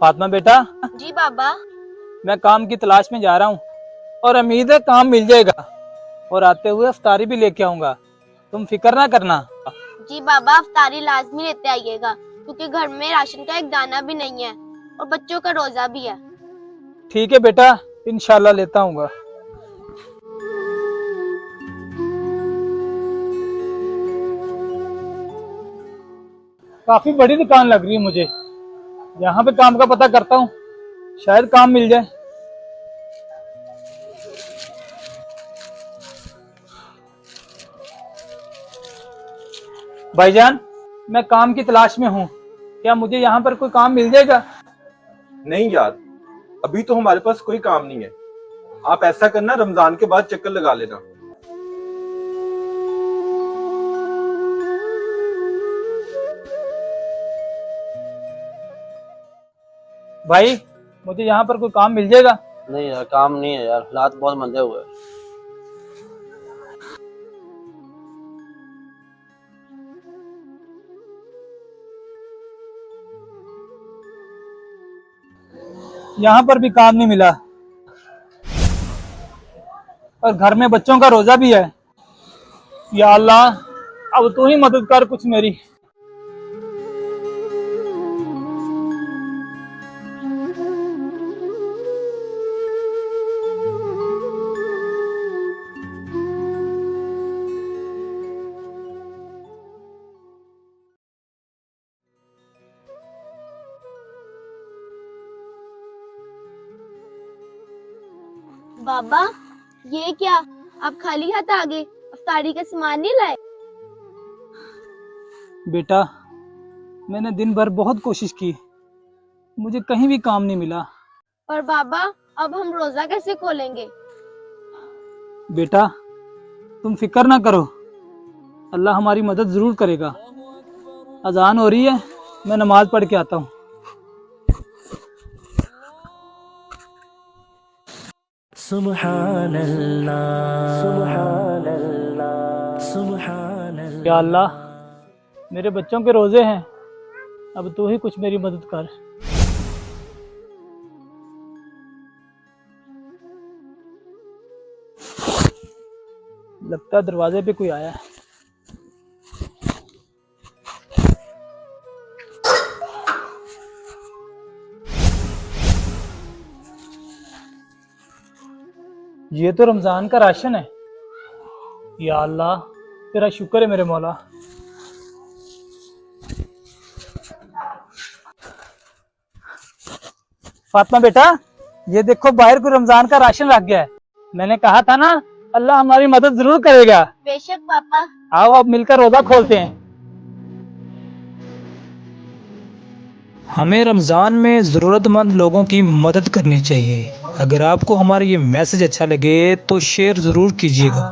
फातिमा बेटा, जी बाबा। मैं काम की तलाश में जा रहा हूँ और उम्मीद है काम मिल जाएगा और आते हुए इफ्तारी भी लेके आऊंगा। तुम फिक्र ना करना। जी बाबा, अफ्तारी लाजमी लेते आइएगा क्योंकि घर में राशन का एक दाना भी नहीं है और बच्चों का रोजा भी है। ठीक है बेटा, इंशाल्लाह लेता हूँगा। काफी बड़ी दुकान लग रही है मुझे। यहाँ पे काम का पता करता हूँ, शायद काम मिल जाए। भाईजान, मैं काम की तलाश में हूँ, क्या मुझे यहाँ पर कोई काम मिल जाएगा? नहीं यार, अभी तो हमारे पास कोई काम नहीं है। आप ऐसा करना, रमजान के बाद चक्कर लगा लेना। भाई, मुझे यहाँ पर कोई काम मिल जाएगा? नहीं यार, काम नहीं है यार, हालात बहुत मंदे हुए हैं। यहाँ पर भी काम नहीं मिला और घर में बच्चों का रोजा भी है। या अल्लाह, अब तू ही मदद कर कुछ मेरी। बाबा, ये क्या, आप खाली हाथ आ गए? अफ्तारी का सामान नहीं लाए? बेटा, मैंने दिन भर बहुत कोशिश की, मुझे कहीं भी काम नहीं मिला। पर बाबा, अब हम रोजा कैसे खोलेंगे? बेटा, तुम फिक्र ना करो, अल्लाह हमारी मदद जरूर करेगा। अजान हो रही है, मैं नमाज पढ़ के आता हूँ। सुब्हान अल्लाह, सुब्हान अल्लाह, सुब्हान अल्लाह। या अल्लाह, मेरे बच्चों के रोजे हैं, अब तू ही कुछ मेरी मदद कर। लगता है दरवाजे पे कोई आया है। ये तो रमजान का राशन है। या अल्लाह, तेरा शुक्र है मेरे मौला। फातिमा बेटा, ये देखो बाहर को रमजान का राशन लग गया है। मैंने कहा था ना, अल्लाह हमारी मदद जरूर करेगा। बेशक पापा। आओ अब मिलकर रोजा खोलते हैं। हमें रमज़ान में ज़रूरतमंद लोगों की मदद करनी चाहिए। अगर आपको हमारा ये मैसेज अच्छा लगे तो शेयर ज़रूर कीजिएगा।